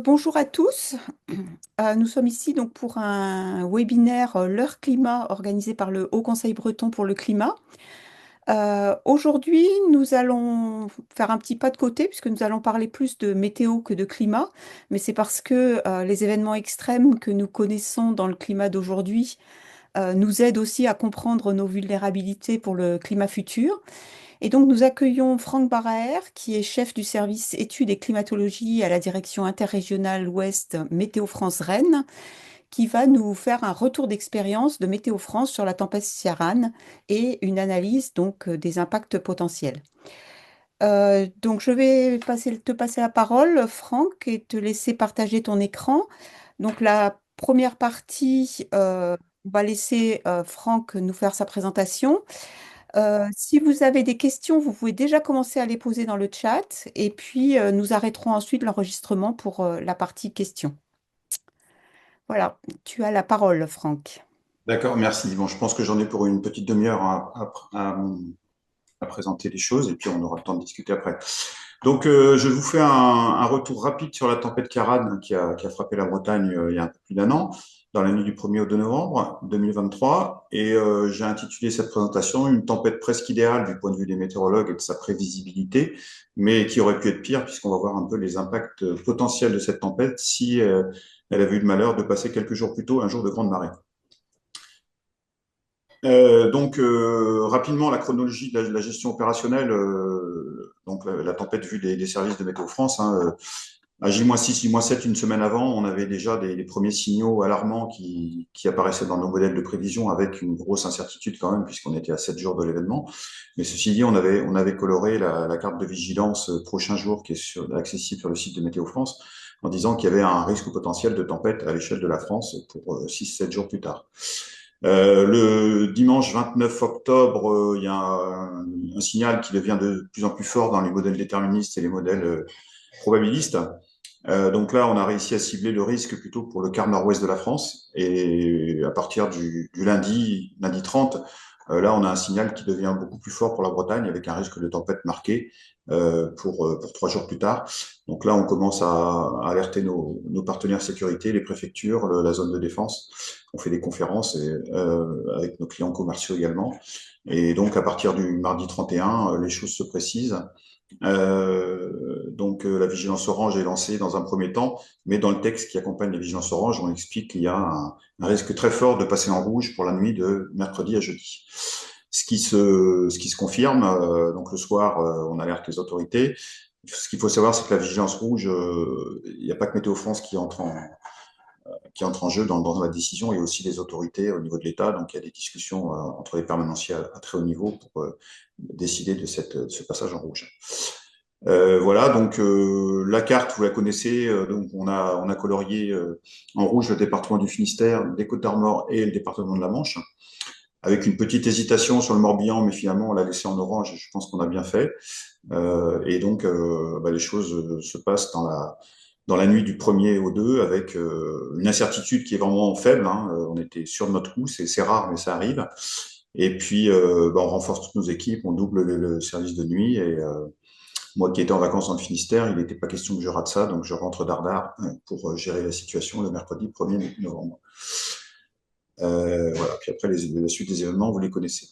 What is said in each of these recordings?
Bonjour à tous. Nous sommes ici donc pour un webinaire L'heure climat organisé par le Haut Conseil breton pour le climat. Aujourd'hui, nous allons faire un petit pas de côté puisque nous allons parler plus de météo que de climat, mais c'est parce que les événements extrêmes que nous connaissons dans le climat d'aujourd'hui nous aident aussi à comprendre nos vulnérabilités pour le climat futur. Et donc, nous accueillons Franck Baraer, qui est chef du service études et climatologie à la direction interrégionale Ouest Météo France Rennes, qui va nous faire un retour d'expérience de Météo France sur la tempête Ciaran et une analyse donc des impacts potentiels. Donc, je vais te passer la parole, Franck, et te laisser partager ton écran. Donc, la première partie, on va laisser Franck nous faire sa présentation. Si vous avez des questions, vous pouvez déjà commencer à les poser dans le chat et puis nous arrêterons ensuite l'enregistrement pour la partie questions. Voilà, tu as la parole, Franck. D'accord, merci. Bon, je pense que j'en ai pour une petite demi-heure à présenter les choses et puis on aura le temps de discuter après. Donc, je vous fais un retour rapide sur la tempête Ciaran qui a frappé la Bretagne il y a un peu plus d'un an, dans la nuit du 1er au 2 novembre 2023. Et j'ai intitulé cette présentation Une tempête presque idéale du point de vue des météorologues et de sa prévisibilité, mais qui aurait pu être pire puisqu'on va voir un peu les impacts potentiels de cette tempête si elle avait eu le malheur de passer quelques jours plus tôt, un jour de grande marée. Rapidement, la chronologie de la gestion opérationnelle, donc la tempête vue des services de Météo France, hein, à J-6, J-7, une semaine avant, on avait déjà des premiers signaux alarmants qui apparaissaient dans nos modèles de prévision avec une grosse incertitude quand même, puisqu'on était à 7 jours de l'événement. Mais ceci dit, on avait coloré la carte de vigilance prochain jour qui est accessible sur le site de Météo France en disant qu'il y avait un risque potentiel de tempête à l'échelle de la France pour 6-7 jours plus tard. Le dimanche 29 octobre, il y a un signal qui devient de plus en plus fort dans les modèles déterministes et les modèles probabilistes. Donc là, on a réussi à cibler le risque plutôt pour le quart nord-ouest de la France. Et à partir du lundi 30, là, on a un signal qui devient beaucoup plus fort pour la Bretagne avec un risque de tempête marqué pour 3 jours plus tard. Donc là, on commence à alerter nos partenaires sécurité, les préfectures, la zone de défense. On fait des conférences avec nos clients commerciaux également. Et donc, à partir du mardi 31, les choses se précisent. La vigilance orange est lancée dans un premier temps, mais dans le texte qui accompagne la vigilance orange, on explique qu'il y a un risque très fort de passer en rouge pour la nuit de mercredi à jeudi. Ce qui se confirme, donc le soir, on alerte les autorités. Ce qu'il faut savoir, c'est que la vigilance rouge, il n'y a pas que Météo France qui entre en jeu dans la décision, il y a aussi les autorités au niveau de l'État. Donc, il y a des discussions entre les permanenciers à très haut niveau pour décider de ce passage en rouge. Voilà, donc la carte, vous la connaissez. Donc, on a colorié en rouge le département du Finistère, les Côtes-d'Armor et le département de la Manche, avec une petite hésitation sur le Morbihan, mais finalement, on l'a laissé en orange et je pense qu'on a bien fait. Les choses se passent dans la nuit du 1er au 2 avec une incertitude qui est vraiment faible. Hein. On était sûr de notre coup, c'est rare, mais ça arrive. Et puis, on renforce toutes nos équipes, on double le service de nuit. Et moi qui étais en vacances dans le Finistère, il n'était pas question que je rate ça, donc je rentre dardard pour gérer la situation le mercredi 1er novembre. Voilà. Puis après, la suite des événements, vous les connaissez.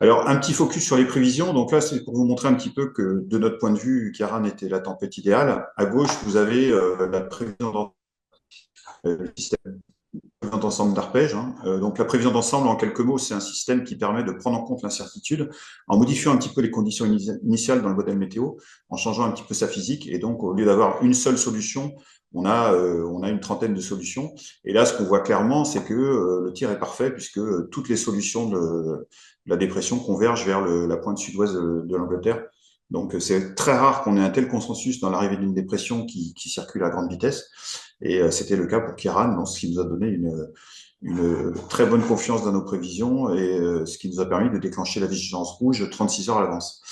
Alors, un petit focus sur les prévisions. Donc là, c'est pour vous montrer un petit peu que, de notre point de vue, Ciaran était la tempête idéale. À gauche, vous avez la prévision d'ensemble d'arpèges. Hein. Donc, la prévision d'ensemble, en quelques mots, c'est un système qui permet de prendre en compte l'incertitude en modifiant un petit peu les conditions initiales dans le modèle météo, en changeant un petit peu sa physique. Et donc, au lieu d'avoir une seule solution, on a une trentaine de solutions. Et là, ce qu'on voit clairement, c'est que le tir est parfait puisque toutes les solutions de la dépression convergent vers la pointe sud-ouest de l'Angleterre. Donc, c'est très rare qu'on ait un tel consensus dans l'arrivée d'une dépression qui circule à grande vitesse. Et c'était le cas pour Ciaran, ce qui nous a donné une très bonne confiance dans nos prévisions et ce qui nous a permis de déclencher la vigilance rouge 36 heures à l'avance.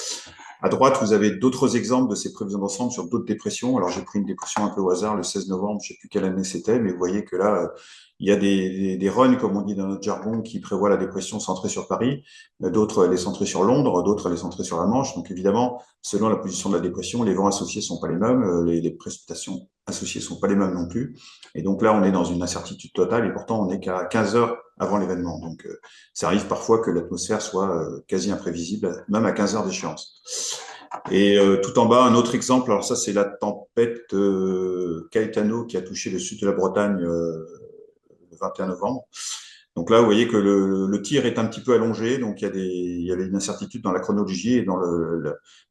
À droite, vous avez d'autres exemples de ces prévisions d'ensemble sur d'autres dépressions. Alors, j'ai pris une dépression un peu au hasard le 16 novembre, je ne sais plus quelle année c'était, mais vous voyez que là, il y a des runs, comme on dit dans notre jargon, qui prévoient la dépression centrée sur Paris, d'autres elle est centrée sur Londres, d'autres elle est centrée sur la Manche. Donc, évidemment, selon la position de la dépression, les vents associés sont pas les mêmes, les précipitations associées sont pas les mêmes non plus. Et donc là, on est dans une incertitude totale et pourtant, on n'est qu'à 15 heures avant l'événement. Donc, ça arrive parfois que l'atmosphère soit quasi imprévisible, même à 15 heures d'échéance. Et tout en bas, un autre exemple, alors ça c'est la tempête Caetano qui a touché le sud de la Bretagne le 21 novembre. Donc là, vous voyez que le tir est un petit peu allongé, donc il y avait une incertitude dans la chronologie et dans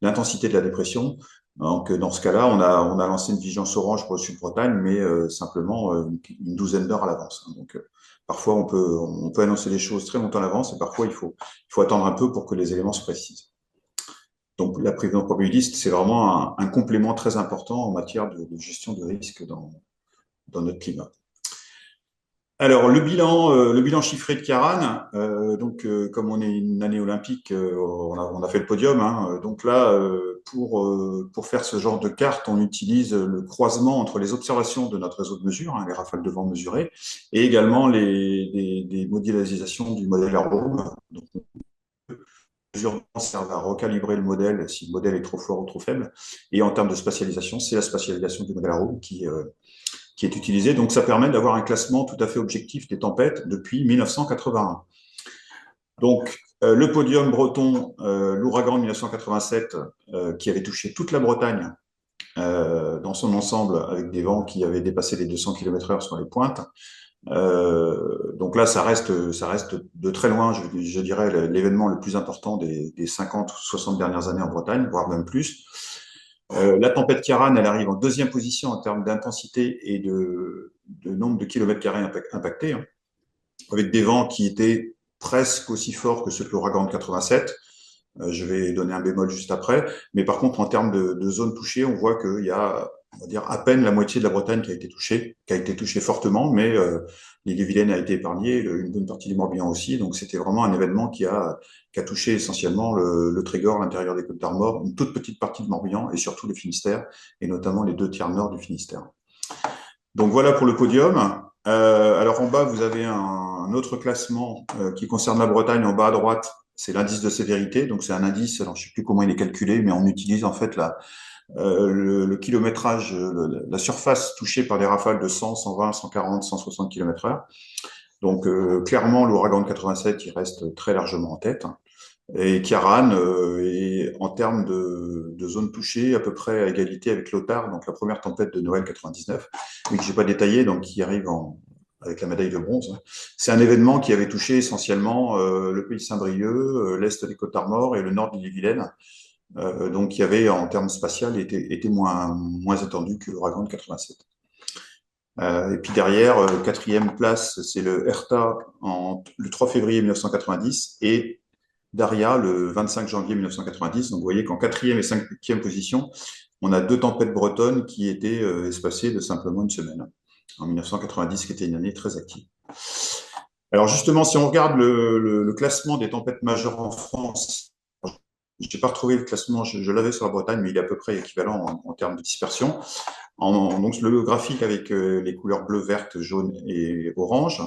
l'intensité de la dépression. Donc dans ce cas-là, on a lancé une vigilance orange pour le sud-Bretagne, mais simplement une douzaine d'heures à l'avance. Donc parfois on peut annoncer les choses très longtemps à l'avance et parfois il faut attendre un peu pour que les éléments se précisent. Donc la prévision probabiliste, c'est vraiment un complément très important en matière de gestion de risque dans notre climat. Alors le bilan chiffré de Kiaran, comme on est une année olympique, on a fait le podium. Hein. Donc là, pour faire ce genre de carte, on utilise le croisement entre les observations de notre réseau de mesure, hein, les rafales de vent mesurées, et également des modélisations du modèle Arrow. Donc mesures servent à recalibrer le modèle si le modèle est trop fort ou trop faible. Et en termes de spatialisation, c'est la spatialisation du modèle Arrow qui est utilisée. Donc, ça permet d'avoir un classement tout à fait objectif des tempêtes depuis 1981. Donc, le podium breton, l'ouragan de 1987, qui avait touché toute la Bretagne dans son ensemble, avec des vents qui avaient dépassé les 200 km/h sur les pointes. Donc là, ça reste de très loin, je dirais, l'événement le plus important des 50 ou 60 dernières années en Bretagne, voire même plus. La tempête Kiaran, elle arrive en deuxième position en termes d'intensité et de nombre de kilomètres carrés impactés, hein, avec des vents qui étaient presque aussi forts que ceux de l'ouragan de 87. Je vais donner un bémol juste après. Mais par contre, en termes de zones touchées, on voit qu'il y a, on va dire, à peine la moitié de la Bretagne qui a été touchée fortement, mais l'île-et-Vilaine a été épargnée, une bonne partie du Morbihan aussi. Donc, c'était vraiment un événement qui a touché essentiellement le Trégor, l'intérieur des Côtes d'Armor, une toute petite partie du Morbihan et surtout le Finistère, et notamment les 2 tiers nord du Finistère. Donc, voilà pour le podium. Alors, en bas, vous avez un autre classement qui concerne la Bretagne, en bas à droite, c'est l'indice de sévérité. Donc, c'est un indice, alors je ne sais plus comment il est calculé, mais on utilise en fait le kilométrage, la surface touchée par des rafales de 100, 120, 140, 160 km/h. Donc, clairement, l'ouragan de 87, il reste très largement en tête. Et Kiaran est, en termes de zones touchées, à peu près à égalité avec Lothar, donc la première tempête de Noël 99, mais que j'ai pas détaillé, donc qui arrive avec la médaille de bronze. C'est un événement qui avait touché essentiellement le pays de Saint-Brieuc, l'est des Côtes-d'Armor et le nord de l'île-et-Vilaine. Donc, il y avait, en termes spatial, était moins étendu que l'ouragan de 87. Et puis derrière, quatrième place, c'est le Hertha le 3 février 1990 et Daria le 25 janvier 1990. Donc, vous voyez qu'en quatrième et cinquième position, on a 2 tempêtes bretonnes qui étaient espacées de simplement une semaine. En 1990, qui était une année très active. Alors justement, si on regarde le classement des tempêtes majeures en France, je n'ai pas retrouvé le classement, je l'avais sur la Bretagne, mais il est à peu près équivalent en termes de dispersion. Donc le graphique avec les couleurs bleu, verte, jaune et orange.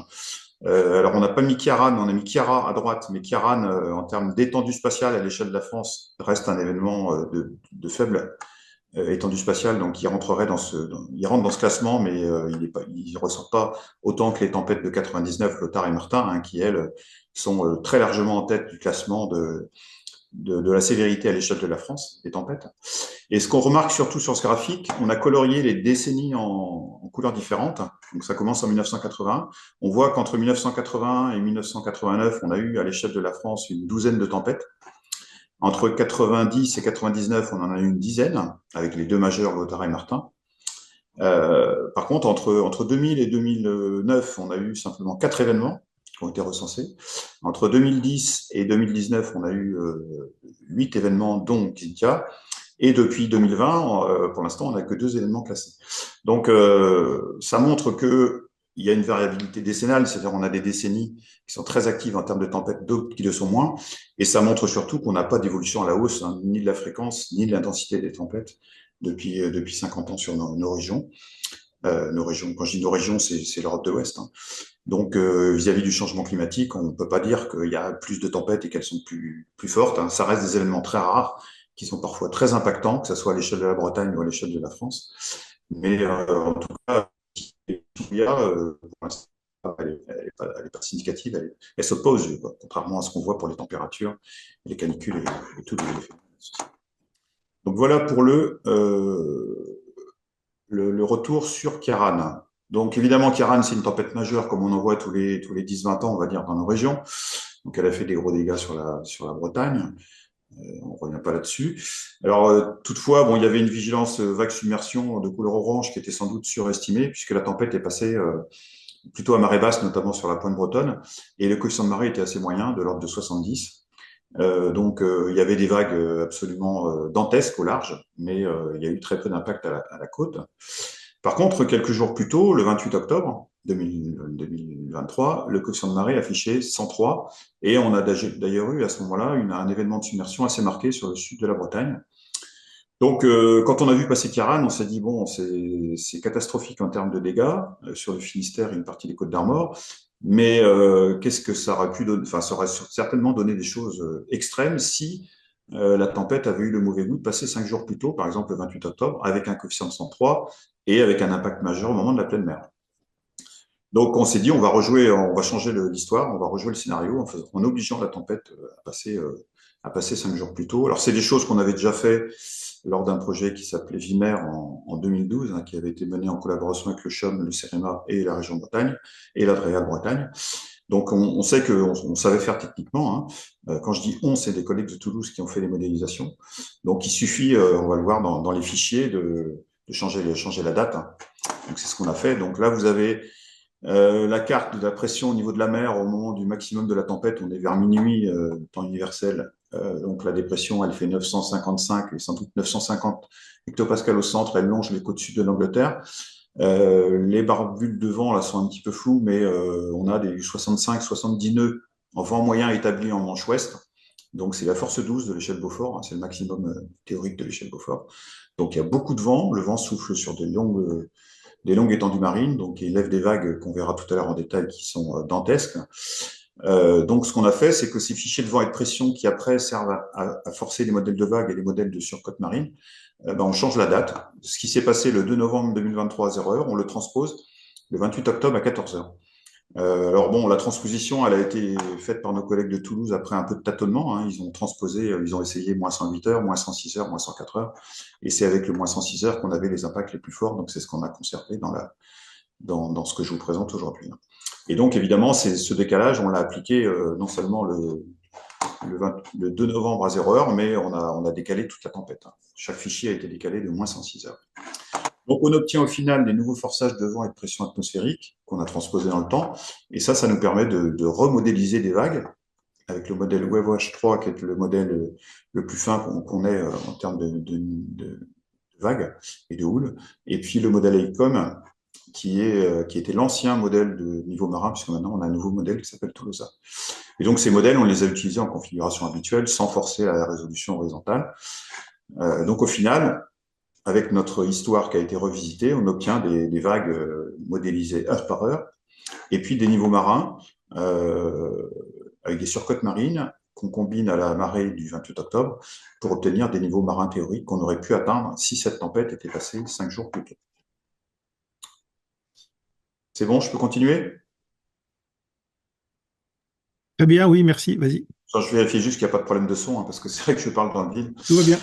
Alors on n'a pas mis Kiaran, on a mis Kiara à droite, mais Kiaran, en termes d'étendue spatiale à l'échelle de la France, reste un événement de faible étendue spatiale, donc il rentre dans ce classement, mais il ressort pas autant que les tempêtes de 99, Lothar et Martin, hein, qui elles sont très largement en tête du classement de la sévérité à l'échelle de la France, des tempêtes. Et ce qu'on remarque surtout sur ce graphique, on a colorié les décennies en couleurs différentes. Donc ça commence en 1980. On voit qu'entre 1980 et 1989, on a eu à l'échelle de la France une douzaine de tempêtes. Entre 90 et 99, on en a eu une dizaine, avec les 2 majeurs, Lothar et Martin. Par contre, entre 2000 et 2009, on a eu simplement 4 événements qui ont été recensés. Entre 2010 et 2019, on a eu 8 événements, dont Xynthia. Et depuis 2020, pour l'instant, on n'a que 2 événements classés. Donc, ça montre que il y a une variabilité décennale, c'est-à-dire on a des décennies qui sont très actives en termes de tempêtes, d'autres qui le sont moins, et ça montre surtout qu'on n'a pas d'évolution à la hausse, hein, ni de la fréquence, ni de l'intensité des tempêtes depuis 50 ans sur nos régions. Nos régions, quand je dis nos régions, c'est l'Europe de l'Ouest, hein. Donc, vis-à-vis du changement climatique, on ne peut pas dire qu'il y a plus de tempêtes et qu'elles sont plus fortes, hein. Ça reste des événements très rares qui sont parfois très impactants, que ce soit à l'échelle de la Bretagne ou à l'échelle de la France. Mais en tout cas, il y a, pour l'instant, elle est pas significative, elle s'oppose, quoi, contrairement à ce qu'on voit pour les températures, les canicules et tout. Donc voilà pour le retour sur Kiaran. Donc évidemment, Kiaran, c'est une tempête majeure, comme on en voit tous les 10-20 ans, on va dire, dans nos régions. Donc elle a fait des gros dégâts sur la Bretagne. On revient pas là-dessus. Alors toutefois, bon, il y avait une vigilance vague submersion de couleur orange qui était sans doute surestimée, puisque la tempête est passée plutôt à marée basse, notamment sur la pointe bretonne, et le coefficient de marée était assez moyen, de l'ordre de 70. Donc il y avait des vagues absolument dantesques au large, mais il y a eu très peu d'impact à la côte. Par contre, quelques jours plus tôt, le 28 octobre 2023, le coefficient de marée affichait 103, et on a d'ailleurs eu à ce moment-là un événement de submersion assez marqué sur le sud de la Bretagne. Donc, quand on a vu passer Kiaran, on s'est dit, bon, c'est catastrophique en termes de dégâts sur le Finistère et une partie des Côtes d'Armor, mais qu'est-ce que ça aurait pu donner? Enfin, ça aurait certainement donné des choses extrêmes si la tempête avait eu le mauvais goût de passer 5 jours plus tôt, par exemple le 28 octobre, avec un coefficient de 103 et avec un impact majeur au moment de la pleine mer. Donc, on s'est dit, on va rejouer, on va changer l'histoire, on va rejouer le scénario en obligeant la tempête à passer 5 jours plus tôt. Alors, c'est des choses qu'on avait déjà fait lors d'un projet qui s'appelait Vimer en 2012, hein, qui avait été mené en collaboration avec le CHUM, le CEREMA et la région Bretagne et l'Adréal Bretagne. Donc, on sait qu'on savait faire techniquement, hein. Quand je dis on, c'est des collègues de Toulouse qui ont fait les modélisations. Donc, il suffit, on va le voir dans les fichiers, de changer la date, hein. Donc, c'est ce qu'on a fait. Donc là, vous avez la carte de la pression au niveau de la mer au moment du maximum de la tempête. On est vers minuit, temps universel. Donc la dépression, elle fait 955 et sans doute 950 hectopascales au centre. Elle longe les côtes sud de l'Angleterre. Les barbules de vent là sont un petit peu floues, mais on a des 65-70 nœuds en vent moyen établis en manche ouest. Donc c'est la force 12 de l'échelle Beaufort, hein, c'est le maximum théorique de l'échelle Beaufort. Donc il y a beaucoup de vent, le vent souffle sur des longues étendues marines, donc il lève des vagues qu'on verra tout à l'heure en détail qui sont dantesques. Donc ce qu'on a fait, c'est que ces fichiers de vent et de pression qui après servent à forcer les modèles de vagues et les modèles de surcote marine, on change la date. Ce qui s'est passé le 2 novembre 2023 à 0h, on le transpose le 28 octobre à 14h. Alors bon, la transposition, elle a été faite par nos collègues de Toulouse après un peu de tâtonnement, hein. Ils ont transposé, ils ont essayé moins 108 heures, moins 106 heures, moins 104 heures. Et c'est avec le moins 106 heures qu'on avait les impacts les plus forts. Donc c'est ce qu'on a conservé dans ce que je vous présente aujourd'hui. Et donc évidemment, ce décalage, on l'a appliqué non seulement le 2 novembre à 0h, mais on a décalé toute la tempête, hein. Chaque fichier a été décalé de moins 106 heures. Donc, on obtient au final des nouveaux forçages de vent et de pression atmosphérique qu'on a transposés dans le temps. Et ça nous permet de remodéliser des vagues avec le modèle WaveWatch 3, qui est le modèle le plus fin qu'on ait en termes de vagues et de houle. Et puis le modèle AICOM, qui était l'ancien modèle de niveau marin, puisque maintenant on a un nouveau modèle qui s'appelle Tolosa. Et donc ces modèles, on les a utilisés en configuration habituelle, sans forcer à la résolution horizontale. Donc au final, avec notre histoire qui a été revisitée, on obtient des vagues modélisées heure par heure, et puis des niveaux marins avec des surcotes marines qu'on combine à la marée du 28 octobre pour obtenir des niveaux marins théoriques qu'on aurait pu atteindre si cette tempête était passée 5 jours plus tôt. C'est bon, je peux continuer? Très bien, oui, merci, vas-y. Je vérifie juste qu'il n'y a pas de problème de son, hein, parce que c'est vrai que je parle dans le vide. Tout va bien.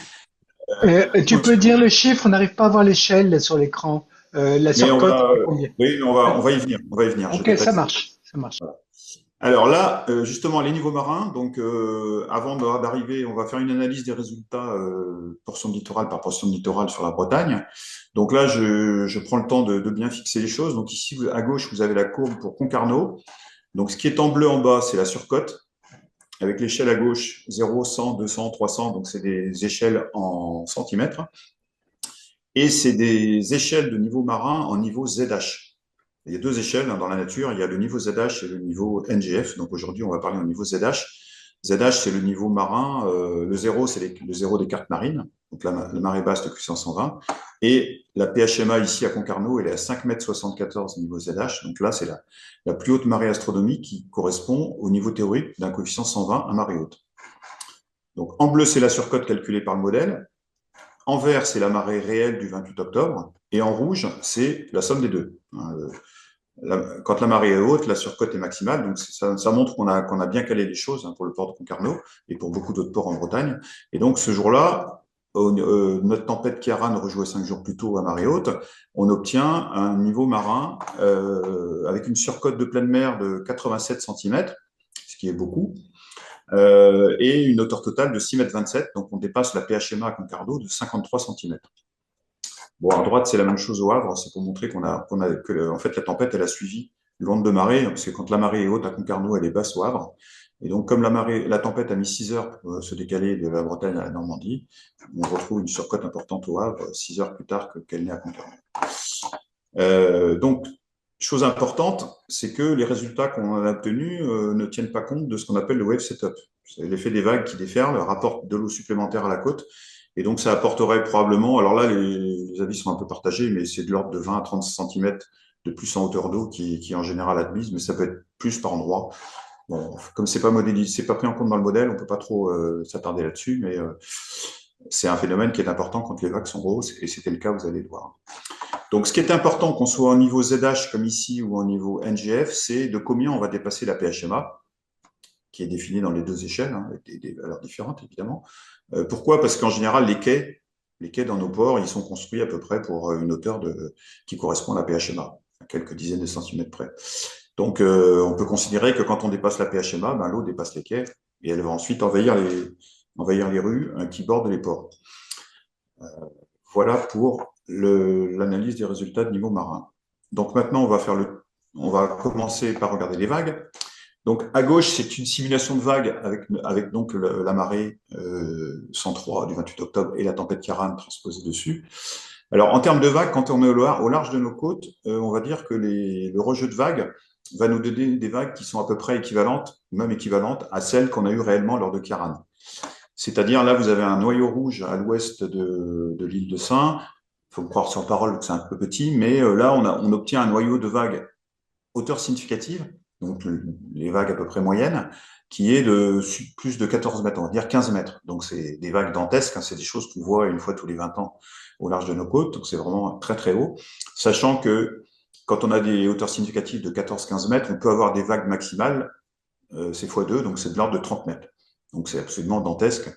Tu peux dire le chiffre, on n'arrive pas à voir l'échelle sur l'écran. La Mais on surcote, va, c'est combien? oui, on va y venir. On va y venir. Je Ok, ça détaille. marche, ça marche. Alors là, justement, les niveaux marins, donc avant d'arriver, on va faire une analyse des résultats portion de littoral par portion de littoral sur la Bretagne. Donc là, je prends le temps de bien fixer les choses. Donc ici, à gauche, vous avez la courbe pour Concarneau. Donc ce qui est en bleu en bas, c'est la surcote, avec l'échelle à gauche 0, 100, 200, 300. Donc c'est des échelles en centimètres. Et c'est des échelles de niveau marin en niveau ZH. Il y a deux échelles dans la nature. Il y a le niveau ZH et le niveau NGF. Donc aujourd'hui, on va parler au niveau ZH. ZH, c'est le niveau marin. Le zéro, c'est le zéro des cartes marines. Donc la marée basse de cuisson 120. Et la PHMA ici à Concarneau, elle est à 5,74 m niveau ZH. Donc là, c'est la plus haute marée astronomique qui correspond au niveau théorique d'un coefficient 120 à marée haute. Donc en bleu, c'est la surcote calculée par le modèle. En vert, c'est la marée réelle du 28 octobre. Et en rouge, c'est la somme des deux. Quand la marée est haute, la surcote est maximale. Donc ça montre qu'on a bien calé les choses pour le port de Concarneau et pour beaucoup d'autres ports en Bretagne. Et donc ce jour-là, notre tempête Ciarán rejouée 5 jours plus tôt à marée haute, on obtient un niveau marin avec une surcote de pleine mer de 87 cm, ce qui est beaucoup, et une hauteur totale de 6,27 m. Donc on dépasse la PHMA à Concarneau de 53 cm. Bon, à droite, c'est la même chose au Havre. C'est pour montrer que en fait, la tempête, elle a suivi l'onde de marée, parce que quand la marée est haute à Concarneau, elle est basse au Havre. Et donc, comme la tempête a mis 6 heures pour se décaler de la Bretagne à la Normandie, on retrouve une surcote importante au Havre 6 heures plus tard qu'elle n'est à Concarneau. Donc, chose importante, c'est que les résultats qu'on a obtenus ne tiennent pas compte de ce qu'on appelle le wave setup. C'est l'effet des vagues qui déferlent, rapportent de l'eau supplémentaire à la côte. Et donc, ça apporterait probablement, alors là, les avis sont un peu partagés, mais c'est de l'ordre de 20 à 30 cm de plus en hauteur d'eau qui est en général admise, mais ça peut être plus par endroit. Bon, comme c'est pas modélisé, c'est pas pris en compte dans le modèle, on peut pas trop s'attarder là-dessus, mais c'est un phénomène qui est important quand les vagues sont grosses, et c'était le cas, vous allez le voir. Donc, ce qui est important, qu'on soit au niveau ZH comme ici ou au niveau NGF, c'est de combien on va dépasser la PHMA, qui est définie dans les deux échelles, avec des valeurs différentes, évidemment. Pourquoi? Parce qu'en général, les quais dans nos ports, ils sont construits à peu près pour une hauteur qui correspond à la PHMA, à quelques dizaines de centimètres près. Donc, on peut considérer que quand on dépasse la PHMA, l'eau dépasse les quais et elle va ensuite envahir les rues qui bordent les ports. Voilà pour l'analyse des résultats de niveau marin. Donc maintenant, on va commencer par regarder les vagues. Donc à gauche, c'est une simulation de vagues avec donc la marée 103 du 28 octobre et la tempête Ciarán transposée dessus. Alors en termes de vagues, quand on est au large de nos côtes, on va dire que le rejeu de vagues va nous donner des vagues qui sont à peu près équivalentes, même équivalentes à celles qu'on a eues réellement lors de Ciarán. C'est-à-dire, là, vous avez un noyau rouge à l'ouest de l'île de Sein. Il faut me croire sur parole que c'est un peu petit, mais là, on obtient un noyau de vagues hauteur significative, donc les vagues à peu près moyennes, qui est de plus de 14 mètres, on va dire 15 mètres. Donc, c'est des vagues dantesques, c'est des choses qu'on voit une fois tous les 20 ans au large de nos côtes, donc c'est vraiment très, très haut. Sachant que quand on a des hauteurs significatives de 14-15 mètres, on peut avoir des vagues maximales, c'est x2, donc c'est de l'ordre de 30 mètres. Donc c'est absolument dantesque.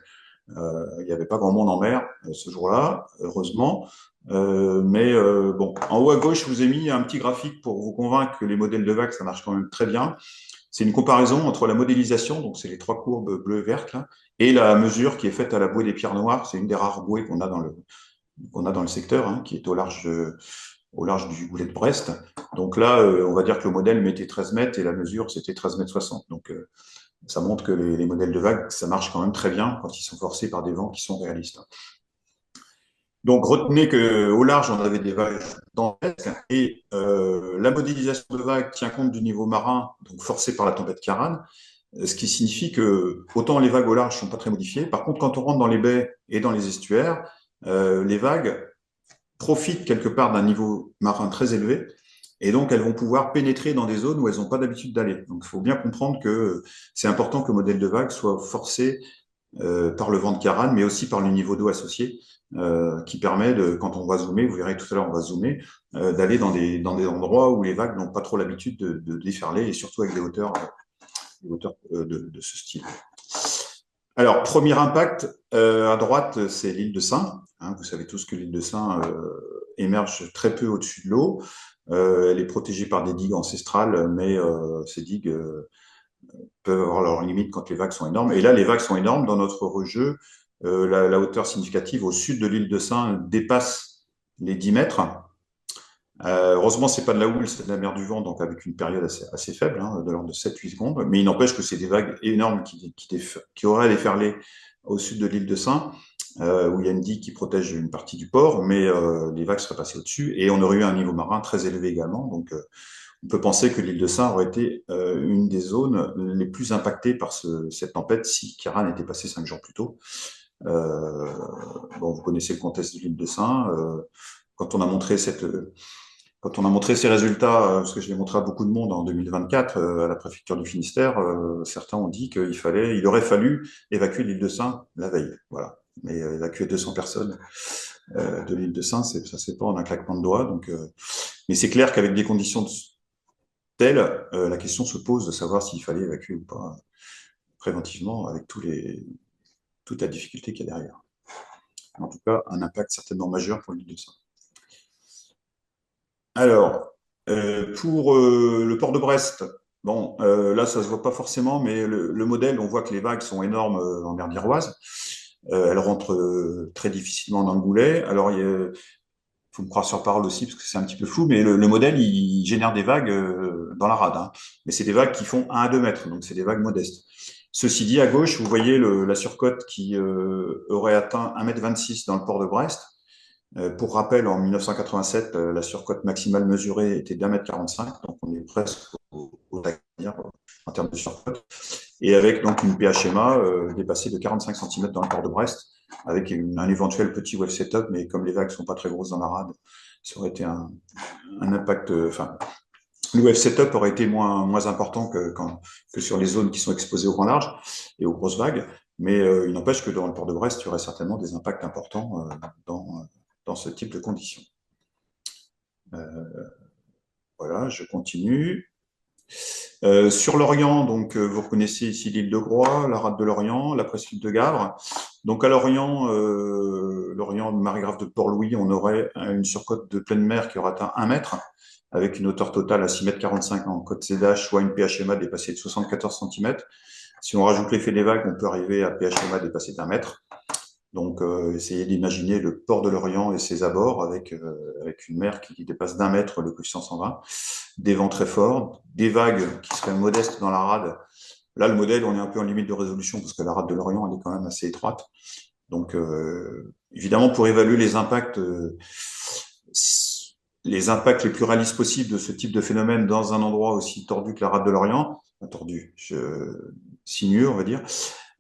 Il n'y avait pas grand monde en mer ce jour-là, heureusement. Bon, en haut à gauche, je vous ai mis un petit graphique pour vous convaincre que les modèles de vagues, ça marche quand même très bien. C'est une comparaison entre la modélisation, donc c'est les trois courbes bleues et vertes, là, et la mesure qui est faite à la bouée des Pierres Noires. C'est une des rares bouées qu'on a dans le secteur, qui est au large du goulet de Brest. Donc là, on va dire que le modèle mettait 13 mètres et la mesure, c'était 13,60 mètres. Donc, ça montre que les modèles de vagues, ça marche quand même très bien quand ils sont forcés par des vents qui sont réalistes. Donc, retenez qu'au large, on avait des vagues dantesques et la modélisation de vagues tient compte du niveau marin, donc forcé par la tempête Ciarán, ce qui signifie que autant les vagues au large sont pas très modifiées. Par contre, quand on rentre dans les baies et dans les estuaires, les vagues profitent quelque part d'un niveau marin très élevé. Et donc, elles vont pouvoir pénétrer dans des zones où elles n'ont pas d'habitude d'aller. Donc, il faut bien comprendre que c'est important que le modèle de vague soit forcé par le vent de Ciarán, mais aussi par le niveau d'eau associé, qui permet, quand on va zoomer, vous verrez tout à l'heure, on va zoomer, d'aller dans des endroits où les vagues n'ont pas trop l'habitude de déferler, et surtout avec des hauteurs de ce style. Alors, premier impact, à droite, c'est l'île de Sein. Vous savez tous que l'île de Sein émerge très peu au-dessus de l'eau. Elle est protégée par des digues ancestrales, mais ces digues peuvent avoir leurs limites quand les vagues sont énormes. Et là, les vagues sont énormes. Dans notre rejeu, la hauteur significative au sud de l'île de Sein dépasse les 10 mètres. Heureusement, c'est pas de la houle, c'est de la mer du vent, donc avec une période assez faible, de l'ordre de 7-8 secondes. Mais il n'empêche que c'est des vagues énormes qui auraient déferlé au sud de l'île de Sein. où il y a une digue qui protège une partie du port, mais les vagues seraient passées au-dessus et on aurait eu un niveau marin très élevé également. Donc, on peut penser que l'île de Sein aurait été une des zones les plus impactées par cette tempête si Kiran était passé 5 jours plus tôt. Bon, vous connaissez le contexte de l'île de Sein. Quand on a montré quand on a montré ces résultats, parce que je l'ai montré à beaucoup de monde en 2024 à la préfecture du Finistère, certains ont dit il aurait fallu évacuer l'île de Sein la veille. Voilà. Mais évacuer 200 personnes de l'île de Sein, ça se fait pas en un claquement de doigts. Donc, mais c'est clair qu'avec des conditions telles, la question se pose de savoir s'il fallait évacuer ou pas préventivement avec toute la difficulté qu'il y a derrière. En tout cas, un impact certainement majeur pour l'île de Sein. Alors, pour le port de Brest, bon, là, ça se voit pas forcément, mais le modèle, on voit que les vagues sont énormes en mer d'Iroise. Elles rentrent très difficilement dans le goulet. Alors, faut me croire sur parole aussi, parce que c'est un petit peu flou, mais le modèle, il génère des vagues dans la rade. Hein. Mais c'est des vagues qui font 1 à 2 mètres, donc c'est des vagues modestes. Ceci dit, à gauche, vous voyez la surcote qui aurait atteint 1,26 m dans le port de Brest. Pour rappel, en 1987, la surcote maximale mesurée était d'1,45 m, donc on est presque au taquillère en termes de surcote, et avec donc une PHMA dépassée de 45 cm dans le port de Brest, avec un éventuel petit wave setup, mais comme les vagues sont pas très grosses dans la rade, ça aurait été un impact. Enfin, le wave setup aurait été moins important que sur les zones qui sont exposées au grand large et aux grosses vagues, mais il n'empêche que dans le port de Brest, il y aurait certainement des impacts importants dans ce type de conditions. Voilà, je continue. Sur l'Orient, donc vous reconnaissez ici l'île de Groix, la rade de l'Orient, la presqu'île de Gavre. Donc à l'Orient, l'Orient Marie-Grave de Port-Louis, on aurait une surcote de pleine mer qui aurait atteint 1 mètre, avec une hauteur totale à 6,45 m en côte CEDAH, soit une PHMA dépassée de 74 cm. Si on rajoute l'effet des vagues, on peut arriver à PHMA dépassée d'1 mètre. Donc, essayez d'imaginer le port de l'Orient et ses abords avec une mer qui dépasse d'1 mètre le coefficient 120, des vents très forts, des vagues qui seraient modestes dans la rade. Là, le modèle, on est un peu en limite de résolution parce que la rade de l'Orient, elle est quand même assez étroite. Donc, évidemment, pour évaluer les impacts les plus réalistes possibles de ce type de phénomène dans un endroit aussi tordu que la rade de l'Orient, sinueux, on va dire,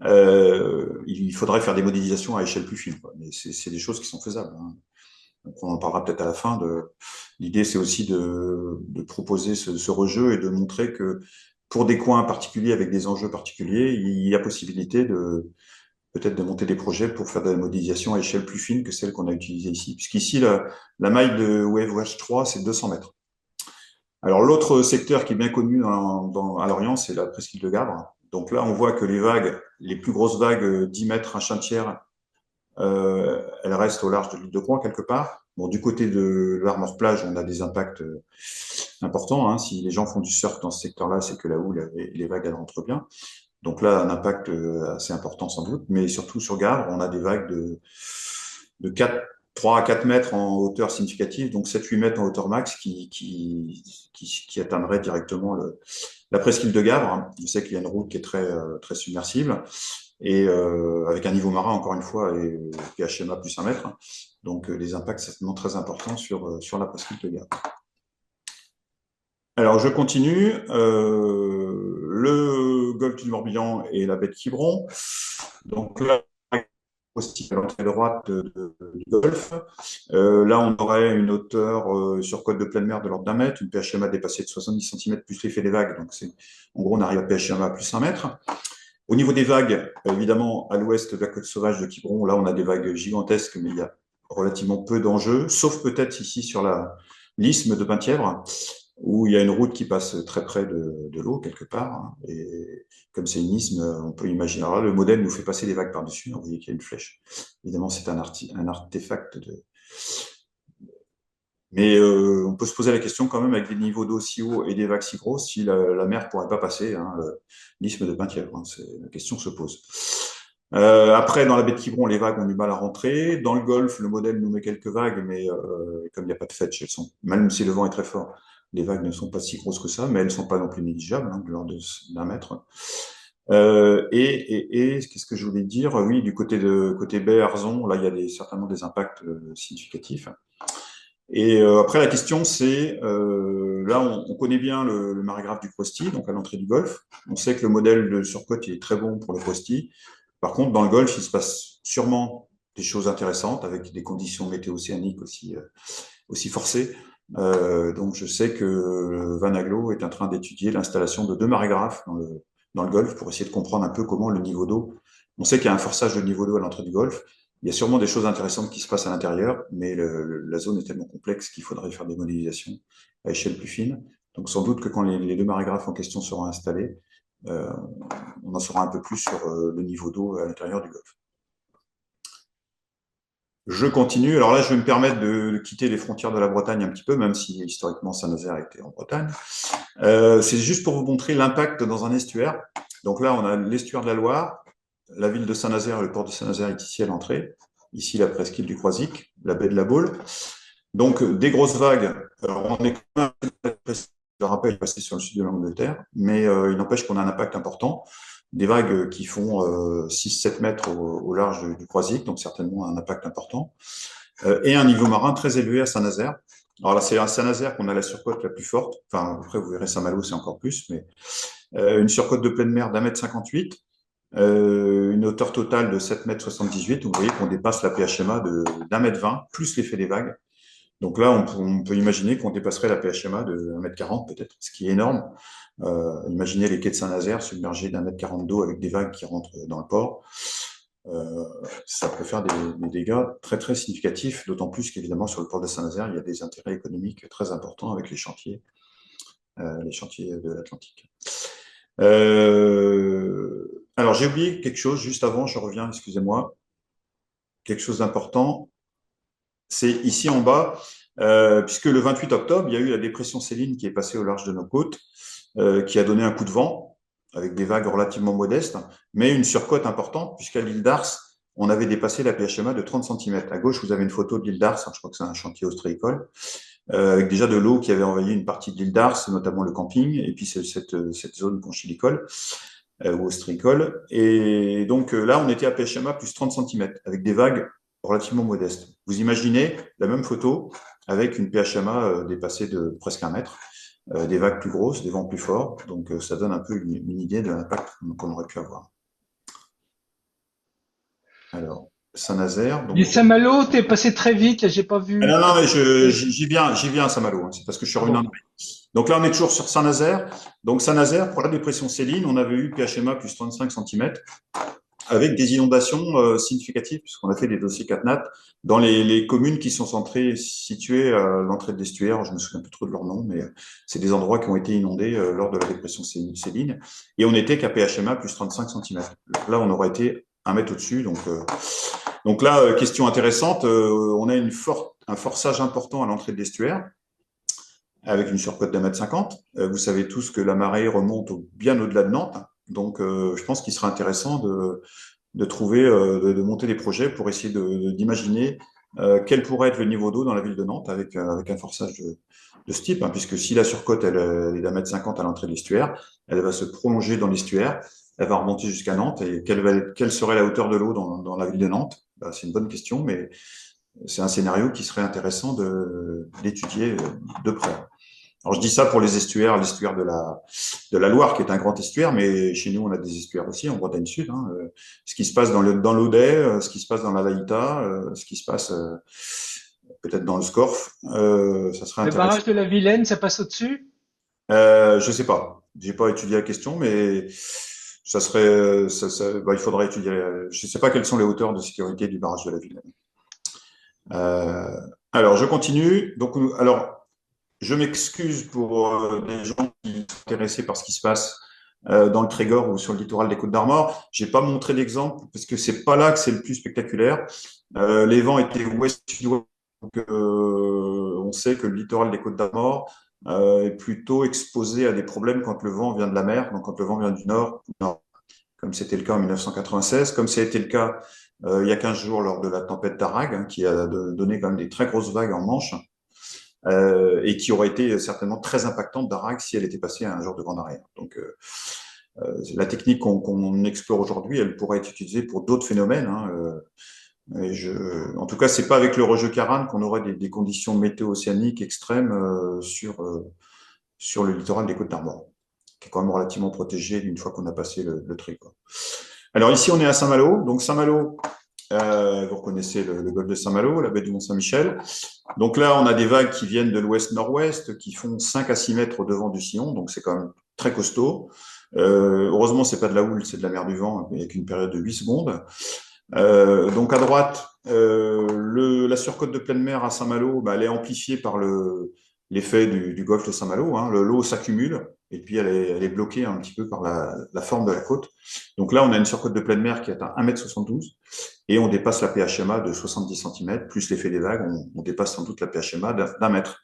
il faudrait faire des modélisations à échelle plus fine. Quoi. Mais c'est des choses qui sont faisables. Hein. Donc on en parlera peut-être à la fin. L'idée, c'est aussi de proposer ce rejeu et de montrer que pour des coins particuliers avec des enjeux particuliers, il y a possibilité peut-être de monter des projets pour faire des modélisations à échelle plus fine que celle qu'on a utilisée ici. Puisqu'ici, la maille de WaveWatch 3, c'est 200 mètres. Alors l'autre secteur qui est bien connu à l'Orient, c'est la presqu'île de Gavre. Donc là, on voit que les plus grosses vagues, 10 mètres, un tiers, elles restent au large de l'île de Groix quelque part. Bon, du côté de l'Armor Plage, on a des impacts importants. Hein. Si les gens font du surf dans ce secteur-là, c'est que là où les vagues, elles rentrent bien. Donc là, un impact assez important sans doute. Mais surtout sur Gavre, on a des vagues de 3 à 4 mètres en hauteur significative, donc 7-8 mètres en hauteur max qui atteindrait directement la presqu'île de Gavre. On sait qu'il y a une route qui est très submersible et avec un niveau marin, encore une fois, et PHMA plus 1 mètre. Donc les impacts certainement très importants sur la presqu'île de Gavre. Alors je continue. Le golfe du Morbihan et la baie de Quiberon. Donc là, aussi à l'entrée droite du golfe. Là, on aurait une hauteur sur côte de pleine mer de l'ordre d'1 mètre, une PHMA dépassée de 70 cm plus l'effet des vagues. Donc, en gros, on arrive à PHMA plus 1 mètre. Au niveau des vagues, évidemment, à l'ouest de la côte sauvage de Quiberon, là, on a des vagues gigantesques, mais il y a relativement peu d'enjeux, sauf peut-être ici sur l'isthme de Penthièvre, où il y a une route qui passe très près de l'eau, quelque part. Hein, et comme c'est une isthme, on peut imaginer. Alors là, le modèle nous fait passer des vagues par-dessus. Vous voyez qu'il y a une flèche. Évidemment, c'est un artefact Mais on peut se poser la question quand même, avec des niveaux d'eau si hauts et des vagues si grosses, si la mer ne pourrait pas passer l'isthme de Penthièvre. Hein, la question se pose. Après, dans la baie de Quiberon, les vagues ont du mal à rentrer. Dans le golfe, le modèle nous met quelques vagues, mais comme il n'y a pas de fetch, même si le vent est très fort, les vagues ne sont pas si grosses que ça, mais elles ne sont pas non plus négligeables, hein, de l'ordre d'1 mètre. Et qu'est-ce que je voulais dire? Oui, du côté baie Arzon, là, il y a certainement des impacts significatifs. Et après, la question, c'est, là, on connaît bien le marégraphe du Prosti, donc à l'entrée du golfe. On sait que le modèle de surcote est très bon pour le Prosti. Par contre, dans le golfe, il se passe sûrement des choses intéressantes avec des conditions météo-océaniques aussi forcées. Donc, je sais que Van Aglo est en train d'étudier l'installation de 2 marégraphes dans le golfe pour essayer de comprendre un peu comment le niveau d'eau. On sait qu'il y a un forçage de niveau d'eau à l'entrée du golfe. Il y a sûrement des choses intéressantes qui se passent à l'intérieur, mais la zone est tellement complexe qu'il faudrait faire des modélisations à échelle plus fine. Donc, sans doute que quand les 2 marégraphes en question seront installés, euh, on en saura un peu plus sur le niveau d'eau à l'intérieur du golfe. Je continue. Alors là, je vais me permettre de quitter les frontières de la Bretagne un petit peu, même si historiquement Saint-Nazaire était en Bretagne. C'est juste pour vous montrer l'impact dans un estuaire. Donc là, on a l'estuaire de la Loire, la ville de Saint-Nazaire, le port de Saint-Nazaire est ici à l'entrée. Ici, la presqu'île du Croisic, la baie de la Baule. Donc, des grosses vagues. Alors, on est quand même, je rappelle, passé sur le sud de l'Angleterre, mais il n'empêche qu'on a un impact important. Des vagues qui font 6-7 mètres au large du Croisic, donc certainement un impact important. Et un niveau marin très élevé à Saint-Nazaire. Alors là, c'est à Saint-Nazaire qu'on a la surcote la plus forte. Enfin, après, vous verrez Saint-Malo, c'est encore plus, mais une surcote de pleine mer d'1,58 m, une hauteur totale de 7,78 m. Vous voyez qu'on dépasse la PHMA d'1,20 m, plus l'effet des vagues. Donc là, on peut imaginer qu'on dépasserait la PHMA de 1,40 m peut-être, ce qui est énorme. Imaginez les quais de Saint-Nazaire submergés d'1,40 m d'eau avec des vagues qui rentrent dans le port. Ça peut faire des dégâts très très significatifs, d'autant plus qu'évidemment sur le port de Saint-Nazaire, il y a des intérêts économiques très importants avec les chantiers de l'Atlantique. Alors j'ai oublié quelque chose juste avant, je reviens, excusez-moi. Quelque chose d'important, c'est ici en bas, puisque le 28 octobre, il y a eu la dépression Céline qui est passée au large de nos côtes, qui a donné un coup de vent avec des vagues relativement modestes, mais une surcote importante, puisqu'à l'île d'Ars, on avait dépassé la PHMA de 30 cm. À gauche, vous avez une photo de l'île d'Ars, je crois que c'est un chantier ostréicole, avec déjà de l'eau qui avait envahi une partie de l'île d'Ars, notamment le camping, et puis cette zone conchilicole ou ostréicole. Et donc là, on était à PHMA plus 30 cm, avec des vagues relativement modestes. Vous imaginez la même photo avec une PHMA dépassée de presque 1 mètre, des vagues plus grosses, des vents plus forts. Donc ça donne un peu une idée de l'impact qu'on aurait pu avoir. Alors, Saint-Nazaire. Du Saint-Malo, t'es passé très vite, là, j'ai pas Ah vu. non, non, mais j'y viens à Saint-Malo. Hein. C'est parce que je suis revenu en Bon. Amérique. Donc là, on est toujours sur Saint-Nazaire. Donc Saint-Nazaire, pour la dépression Céline, on avait eu PHMA plus 35 cm avec des inondations significatives, puisqu'on a fait des dossiers CatNat dans les communes qui sont situées à l'entrée de l'estuaire. Je me souviens plus trop de leur nom, mais c'est des endroits qui ont été inondés lors de la dépression Céline. Et on était qu'à PHMA plus 35 cm. Là, on aurait été 1 mètre au-dessus. Donc là, question intéressante, on a un forçage important à l'entrée de l'estuaire avec une surcote d'1,50 m. Vous savez tous que la marée remonte bien au-delà de Nantes. Donc, je pense qu'il serait intéressant de trouver, de monter des projets pour essayer d'imaginer quel pourrait être le niveau d'eau dans la ville de Nantes avec un forçage de ce type, hein, puisque si la surcote elle est d'1,50 m à l'entrée de l'estuaire, elle va se prolonger dans l'estuaire, elle va remonter jusqu'à Nantes. Et quelle serait la hauteur de l'eau dans la ville de Nantes? C'est une bonne question, mais c'est un scénario qui serait intéressant d'étudier de près. Alors, je dis ça pour les estuaires, l'estuaire de la Loire, qui est un grand estuaire, mais chez nous, on a des estuaires aussi, en Bretagne Sud. Hein. Ce qui se passe dans l'Audet, ce qui se passe dans la Laïta, ce qui se passe peut-être dans le Scorff, ça serait Le intéressant. barrage de la Vilaine, ça passe au-dessus? Je sais pas. J'ai pas étudié la question, mais ça serait, il faudrait étudier. Je sais pas quelles sont les hauteurs de sécurité du barrage de la Vilaine. Alors, je continue. Donc, alors, je m'excuse pour les gens qui sont intéressés par ce qui se passe dans le Trégor ou sur le littoral des Côtes-d'Armor. J'ai pas montré d'exemple parce que c'est pas là que c'est le plus spectaculaire. Les vents étaient ouest-sud-ouest, donc on sait que le littoral des Côtes-d'Armor est plutôt exposé à des problèmes quand le vent vient de la mer, donc quand le vent vient du nord, comme c'était le cas en 1996, comme ça a été le cas il y a 15 jours lors de la tempête Darag, hein, qui a donné quand même des très grosses vagues en Manche. Et qui aurait été certainement très impactante d'Arak si elle était passée à un genre de grande arrière. Donc, La technique qu'on explore aujourd'hui, elle pourrait être utilisée pour d'autres phénomènes, hein, en tout cas, c'est pas avec le rejeu Caran qu'on aurait des conditions météo océaniques extrêmes sur le littoral des Côtes d'Armor, qui est quand même relativement protégé une fois qu'on a passé le trait, quoi. Alors ici, on est à Saint-Malo. Donc Saint-Malo, vous reconnaissez le golfe de Saint-Malo, la baie du Mont-Saint-Michel. Donc là, on a des vagues qui viennent de l'ouest-nord-ouest, qui font 5 à 6 mètres au devant du sillon, donc c'est quand même très costaud. Heureusement, c'est pas de la houle, c'est de la mer du vent, avec une période de 8 secondes. Donc à droite, la surcôte de pleine mer à Saint-Malo, bah, elle est amplifiée par l'effet du golfe de Saint-Malo, hein. L'eau s'accumule et puis elle est bloquée un petit peu par la forme de la côte. Donc là, on a une surcôte de pleine mer qui atteint 1,72 m et on dépasse la PHMA de 70 cm, plus l'effet des vagues, on dépasse sans doute la PHMA d'un mètre.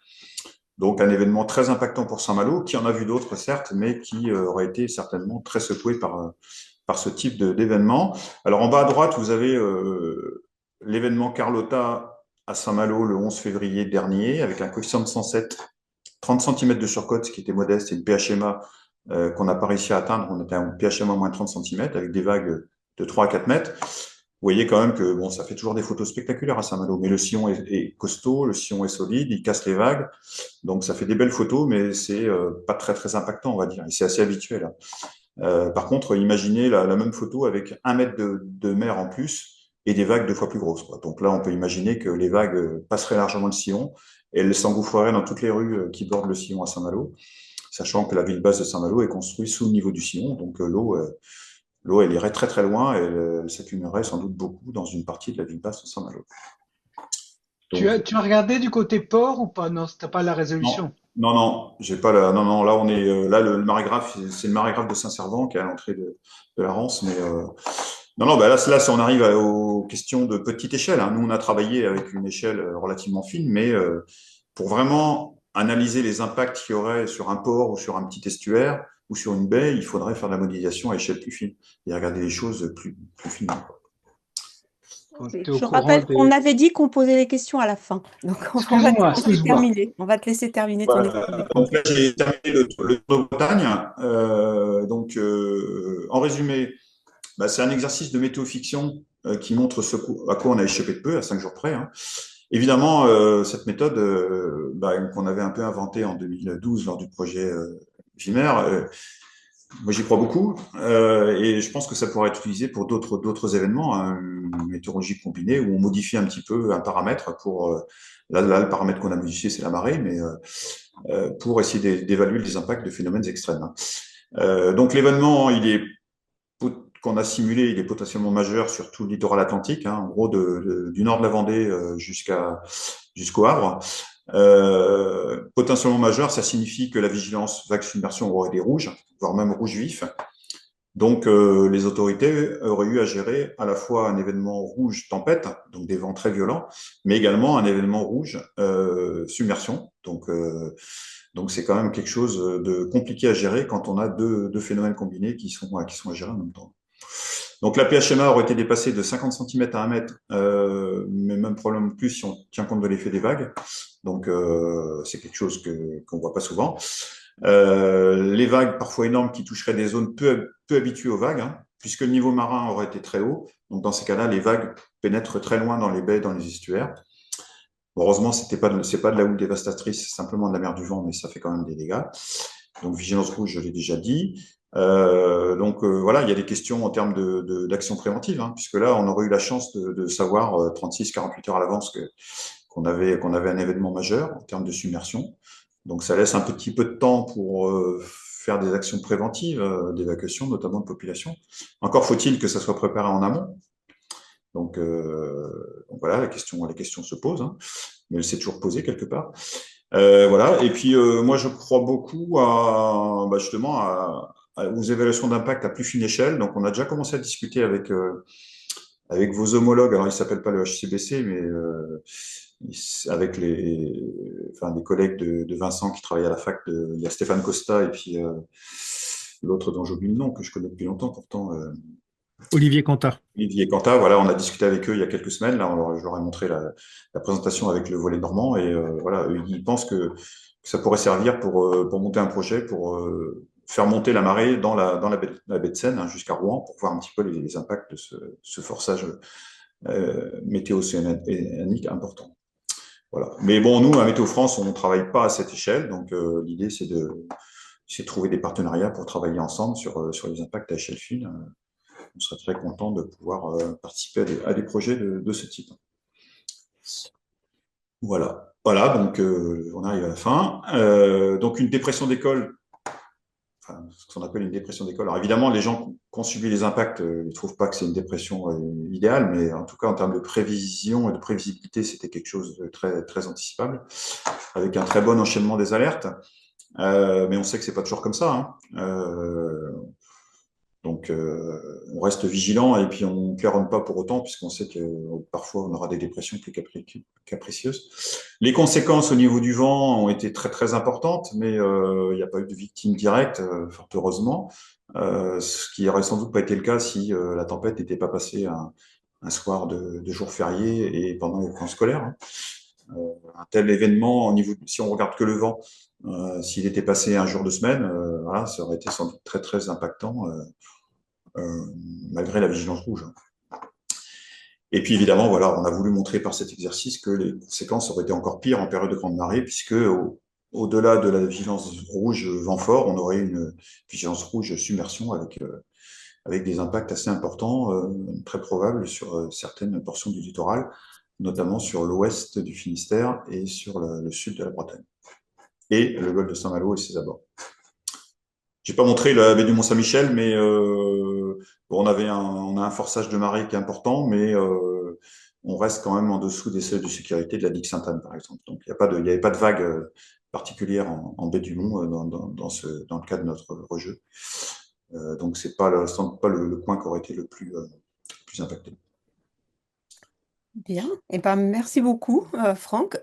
Donc un événement très impactant pour Saint-Malo, qui en a vu d'autres certes, mais qui aurait été certainement très secoué par ce type d'événement. Alors en bas à droite, vous avez l'événement Carlotta à Saint-Malo le 11 février dernier, avec un coefficient de 107, 30 cm de surcote, ce qui était modeste, et une PHMA qu'on n'a pas réussi à atteindre. On était à un PHMA moins 30 cm, avec des vagues de 3 à 4 mètres. Vous voyez quand même que bon, ça fait toujours des photos spectaculaires à Saint-Malo, mais le sillon est costaud, le sillon est solide, il casse les vagues, donc ça fait des belles photos, mais c'est pas très très impactant, on va dire, et c'est assez habituel, hein. Par contre, imaginez la même photo avec 1 mètre de mer en plus et des vagues 2 fois plus grosses, quoi. Donc là, on peut imaginer que les vagues passeraient largement le sillon et elles s'engouffreraient dans toutes les rues qui bordent le sillon à Saint-Malo, sachant que la ville basse de Saint-Malo est construite sous le niveau du sillon, donc l'eau, elle irait très très loin et elle s'accumulerait sans doute beaucoup dans une partie de la ville basse de Saint-Malo. Donc, Tu as regardé du côté port ou pas? Non, t'as pas la non, résolution. non, j'ai pas la. Non, non, là on est là le marégraphe, c'est le marégraphe de Saint-Servant qui est à l'entrée de la Rance, mais non, non, bah là, on arrive aux questions de petite échelle, hein. Nous, on a travaillé avec une échelle relativement fine, mais pour vraiment analyser les impacts qu'il y aurait sur un port ou sur un petit estuaire ou sur une baie, il faudrait faire de la modélisation à échelle plus fine et regarder les choses plus finement. T'es au Je courant rappelle qu'on des... avait dit qu'on posait les questions à la fin. Donc, on va te Excuse-moi, laisser excuse-moi. terminer. On va te laisser terminer ton Voilà. exposé. Donc là, j'ai terminé le Tour de Bretagne. En résumé, bah, c'est un exercice de météo-fiction qui montre à quoi on a échappé de peu, à 5 jours près, hein. Évidemment, cette méthode bah, qu'on avait un peu inventée en 2012 lors du projet Vimer, moi j'y crois beaucoup et je pense que ça pourrait être utilisé pour d'autres événements, hein, une météorologie combinée où on modifie un petit peu un paramètre pour là le paramètre qu'on a modifié c'est la marée, mais pour essayer d'évaluer les impacts de phénomènes extrêmes, hein. Donc l'événement, qu'on a simulé, il est potentiellement majeur sur tout le littoral atlantique, hein, en gros du nord de la Vendée jusqu'au Havre. Potentiellement majeur, ça signifie que la vigilance vague submersion aurait des rouges, voire même rouge vif. Donc les autorités auraient eu à gérer à la fois un événement rouge tempête, donc des vents très violents, mais également un événement rouge submersion. Donc c'est quand même quelque chose de compliqué à gérer quand on a deux phénomènes combinés qui sont à gérer en même temps. Donc la PHMA aurait été dépassée de 50 cm à 1 mètre, mais même problème plus si on tient compte de l'effet des vagues. Donc c'est quelque chose qu'on voit pas souvent. Les vagues parfois énormes qui toucheraient des zones peu habituées aux vagues, hein, puisque le niveau marin aurait été très haut. Donc dans ces cas-là, les vagues pénètrent très loin dans les baies, dans les estuaires. Bon, heureusement, c'est pas de la houle dévastatrice, c'est simplement de la mer du vent, mais ça fait quand même des dégâts. Donc vigilance rouge, je l'ai déjà dit. Voilà, il y a des questions en termes d'action préventive, hein, puisque là, on aurait eu la chance de savoir 36-48 heures à l'avance qu'on avait un événement majeur en termes de submersion. Donc ça laisse un petit peu de temps pour faire des actions préventives d'évacuation, notamment de population. Encore faut-il que ça soit préparé en amont. Donc voilà, les questions se posent, hein, mais elle s'est toujours posée quelque part. Voilà. Et puis moi, je crois beaucoup aux évaluations d'impact à plus fine échelle. Donc, on a déjà commencé à discuter avec vos homologues. Alors, ils s'appellent pas le HCBC, mais avec des collègues de Vincent qui travaillent à la fac. Il y a Stéphane Costa et puis l'autre dont j'oublie le nom que je connais depuis longtemps pourtant. Olivier Cantat. Olivier Quentin, voilà, on a discuté avec eux il y a quelques semaines. Là, je leur ai montré la présentation avec le volet normand et voilà, ils pensent que ça pourrait servir pour monter un projet pour faire monter la marée dans la baie de Seine, hein, jusqu'à Rouen, pour voir un petit peu les impacts de ce forçage météo-océanique important. Voilà. Mais bon, nous, à Météo France, on ne travaille pas à cette échelle, donc l'idée, c'est de trouver des partenariats pour travailler ensemble sur les impacts à échelle fine. On serait très content de pouvoir participer à des projets de ce type. Voilà. Voilà, donc on arrive à la fin. Donc une dépression d'école, enfin, ce qu'on appelle une dépression d'école. Alors évidemment, les gens qui ont subi les impacts ne trouvent pas que c'est une dépression idéale, mais en tout cas, en termes de prévision et de prévisibilité, c'était quelque chose de très, très anticipable, avec un très bon enchaînement des alertes. Mais on sait que c'est pas toujours comme ça, hein. Donc, on reste vigilant et puis on ne claironne pas pour autant, puisqu'on sait que parfois on aura des dépressions plus capricieuses. Les conséquences au niveau du vent ont été très très importantes, mais il n'y a pas eu de victimes directes, fort heureusement. Ce qui n'aurait sans doute pas été le cas si la tempête n'était pas passée un soir de jour férié et pendant les vacances scolaires, hein. Un tel événement, si on regarde que le vent, s'il était passé un jour de semaine, voilà, ça aurait été sans doute très très impactant. Malgré la vigilance rouge. Et puis évidemment, voilà, on a voulu montrer par cet exercice que les conséquences auraient été encore pires en période de grande marée, puisque au-delà de la vigilance rouge vent fort, on aurait une vigilance rouge submersion avec des impacts assez importants, très probables sur certaines portions du littoral, notamment sur l'ouest du Finistère et sur le sud de la Bretagne, et le golfe de Saint-Malo et ses abords. J'ai pas montré la baie du Mont-Saint-Michel, mais bon, on a un forçage de marée qui est important, mais on reste quand même en dessous des seuils de sécurité de la digue Sainte-Anne, par exemple. Donc, il n'y avait pas de vague particulière en baie du Mont dans le cadre de notre rejeu. Donc, c'est pas le coin qui aurait été le plus impacté. Bien. Eh ben, merci beaucoup, Franck.